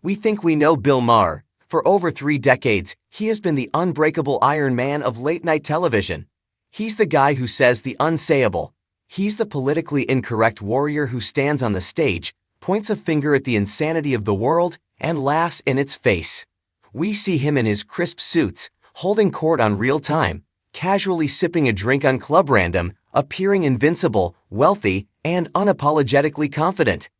We think we know Bill Maher. For over 3 decades, he has been the unbreakable Iron Man of late-night television. He's the guy who says the unsayable. He's the politically incorrect warrior who stands on the stage, points a finger at the insanity of the world, and laughs in its face. We see him in his crisp suits, holding court on real time, casually sipping a drink on Club Random, appearing invincible, wealthy, and unapologetically confident.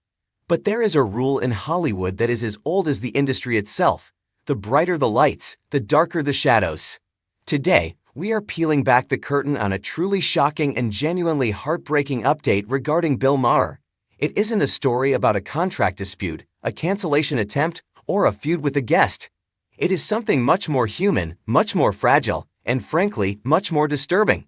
But there is a rule in Hollywood that is as old as the industry itself. The brighter the lights, the darker the shadows. Today, we are peeling back the curtain on a truly shocking and genuinely heartbreaking update regarding Bill Maher. It isn't a story about a contract dispute, a cancellation attempt, or a feud with a guest. It is something much more human, much more fragile, and frankly, much more disturbing.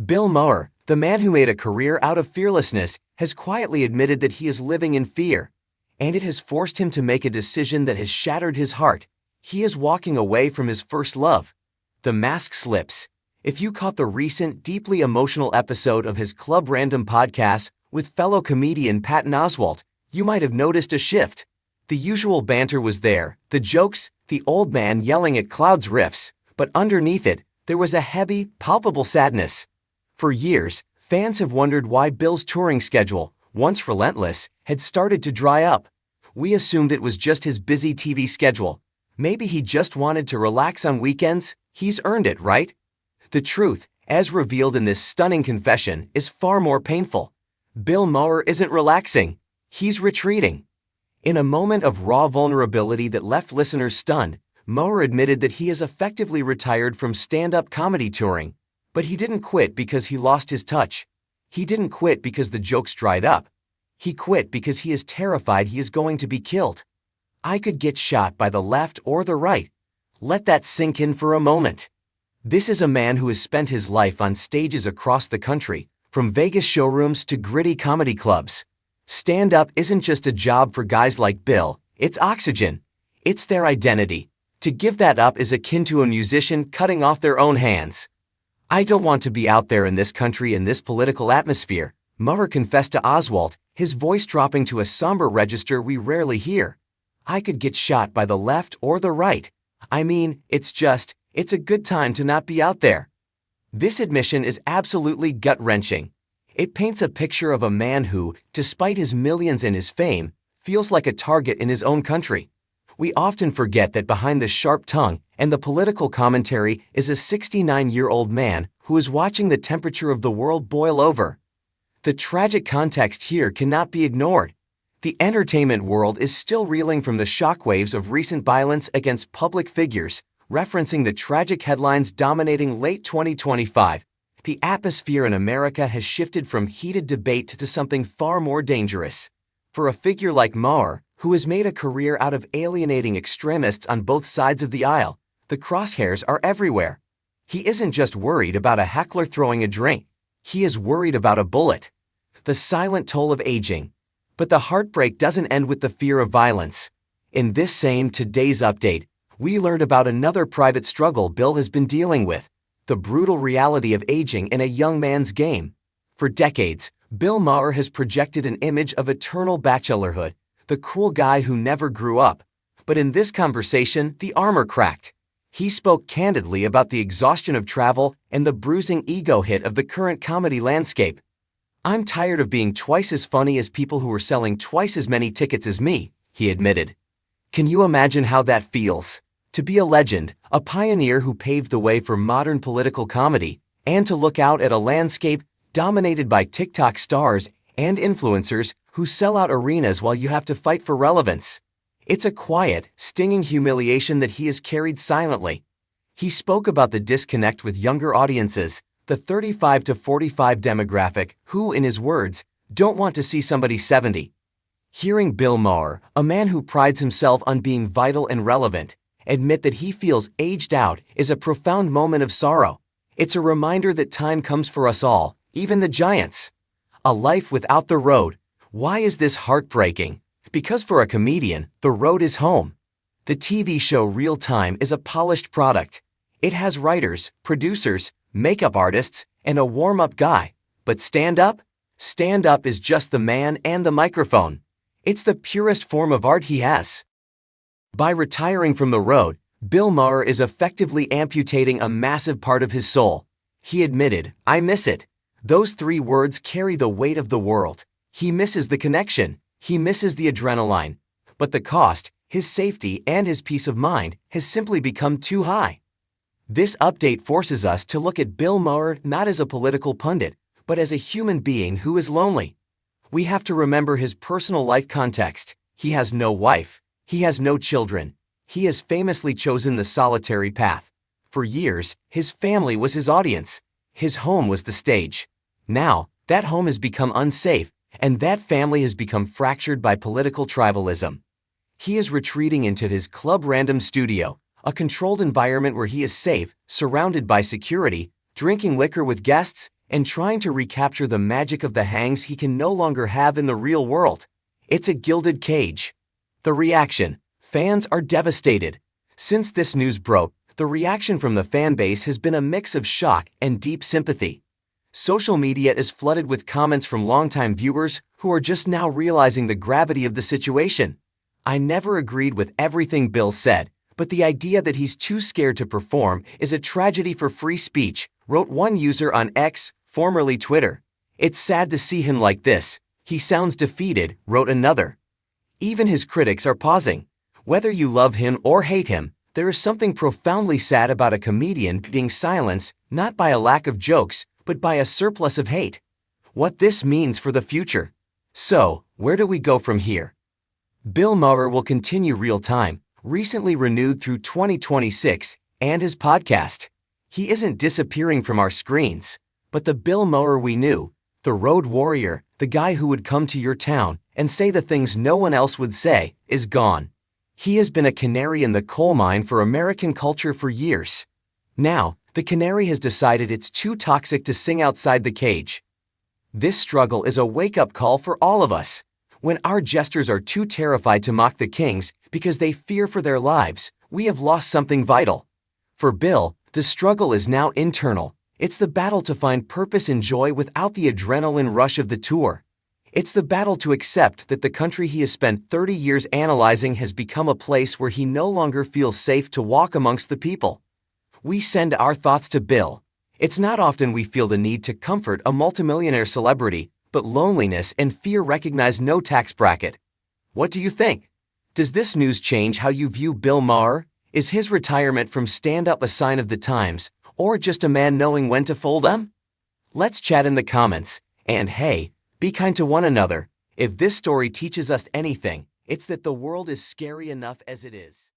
Bill Maher, the man who made a career out of fearlessness, has quietly admitted that he is living in fear. And it has forced him to make a decision that has shattered his heart. He is walking away from his first love. The mask slips. If you caught the recent, deeply emotional episode of his Club Random podcast with fellow comedian Patton Oswalt, you might have noticed a shift. The usual banter was there, the jokes, the old man yelling at Cloud's riffs, but underneath it, there was a heavy, palpable sadness. For years, fans have wondered why Bill's touring schedule, once relentless, had started to dry up. We assumed it was just his busy TV schedule. Maybe he just wanted to relax on weekends. He's earned it, right? The truth, as revealed in this stunning confession, is far more painful. Bill Maher isn't relaxing. He's retreating. In a moment of raw vulnerability that left listeners stunned, Maher admitted that he has effectively retired from stand-up comedy touring. But he didn't quit because he lost his touch. He didn't quit because the jokes dried up. He quit because he is terrified he is going to be killed. I could get shot by the left or the right. Let that sink in for a moment. This is a man who has spent his life on stages across the country, from Vegas showrooms to gritty comedy clubs. Stand-up isn't just a job for guys like Bill, it's oxygen. It's their identity. To give that up is akin to a musician cutting off their own hands. I don't want to be out there in this country in this political atmosphere, Maher confessed to Oswalt, his voice dropping to a somber register we rarely hear. I could get shot by the left or the right. I mean, it's a good time to not be out there. This admission is absolutely gut-wrenching. It paints a picture of a man who, despite his millions and his fame, feels like a target in his own country. We often forget that behind the sharp tongue and the political commentary is a 69-year-old man who is watching the temperature of the world boil over. The tragic context here cannot be ignored. The entertainment world is still reeling from the shockwaves of recent violence against public figures, referencing the tragic headlines dominating late 2025. The atmosphere in America has shifted from heated debate to something far more dangerous. For a figure like Maher, who has made a career out of alienating extremists on both sides of the aisle, the crosshairs are everywhere. He isn't just worried about a heckler throwing a drink. He is worried about a bullet. The silent toll of aging. But the heartbreak doesn't end with the fear of violence. In this same Today's Update, we learned about another private struggle Bill has been dealing with. The brutal reality of aging in a young man's game. For decades, Bill Maher has projected an image of eternal bachelorhood, the cool guy who never grew up. But in this conversation, the armor cracked. He spoke candidly about the exhaustion of travel and the bruising ego hit of the current comedy landscape. I'm tired of being twice as funny as people who are selling twice as many tickets as me, he admitted. Can you imagine how that feels? To be a legend, a pioneer who paved the way for modern political comedy, and to look out at a landscape dominated by TikTok stars and influencers who sell out arenas while you have to fight for relevance. It's a quiet, stinging humiliation that he has carried silently. He spoke about the disconnect with younger audiences, the 35 to 45 demographic, who, in his words, don't want to see somebody 70. Hearing Bill Maher, a man who prides himself on being vital and relevant, admit that he feels aged out is a profound moment of sorrow. It's a reminder that time comes for us all, even the giants. A life without the road. Why is this heartbreaking? Because for a comedian, the road is home. The TV show Real Time is a polished product. It has writers, producers, makeup artists, and a warm-up guy. But stand up? Stand up is just the man and the microphone. It's the purest form of art he has. By retiring from the road, Bill Maher is effectively amputating a massive part of his soul. He admitted, "I miss it." Those 3 words carry the weight of the world. He misses the connection. He misses the adrenaline. But the cost, his safety and his peace of mind, has simply become too high. This update forces us to look at Bill Maher not as a political pundit, but as a human being who is lonely. We have to remember his personal life context. He has no wife. He has no children. He has famously chosen the solitary path. For years, his family was his audience. His home was the stage. Now, that home has become unsafe, and that family has become fractured by political tribalism. He is retreating into his Club Random studio, a controlled environment where he is safe, surrounded by security, drinking liquor with guests, and trying to recapture the magic of the hangs he can no longer have in the real world. It's a gilded cage. The reaction: fans are devastated. Since this news broke, the reaction from the fan base has been a mix of shock and deep sympathy. Social media is flooded with comments from longtime viewers who are just now realizing the gravity of the situation. "I never agreed with everything Bill said, but the idea that he's too scared to perform is a tragedy for free speech," wrote one user on X, formerly Twitter. "It's sad to see him like this. He sounds defeated," wrote another. Even his critics are pausing. Whether you love him or hate him, there is something profoundly sad about a comedian being silenced not by a lack of jokes, but by a surplus of hate. What this means for the future. So, where do we go from here? Bill Maher will continue Real Time, recently renewed through 2026, and his podcast. He isn't disappearing from our screens, but the Bill Maher we knew, the road warrior, the guy who would come to your town and say the things no one else would say, is gone. He has been a canary in the coal mine for American culture for years. Now, the canary has decided it's too toxic to sing outside the cage. This struggle is a wake-up call for all of us. When our jesters are too terrified to mock the kings because they fear for their lives, we have lost something vital. For Bill, the struggle is now internal. It's the battle to find purpose and joy without the adrenaline rush of the tour. It's the battle to accept that the country he has spent 30 years analyzing has become a place where he no longer feels safe to walk amongst the people. We send our thoughts to Bill. It's not often we feel the need to comfort a multimillionaire celebrity, but loneliness and fear recognize no tax bracket. What do you think? Does this news change how you view Bill Maher? Is his retirement from stand-up a sign of the times, or just a man knowing when to fold them? Let's chat in the comments. And hey, be kind to one another. If this story teaches us anything, it's that the world is scary enough as it is.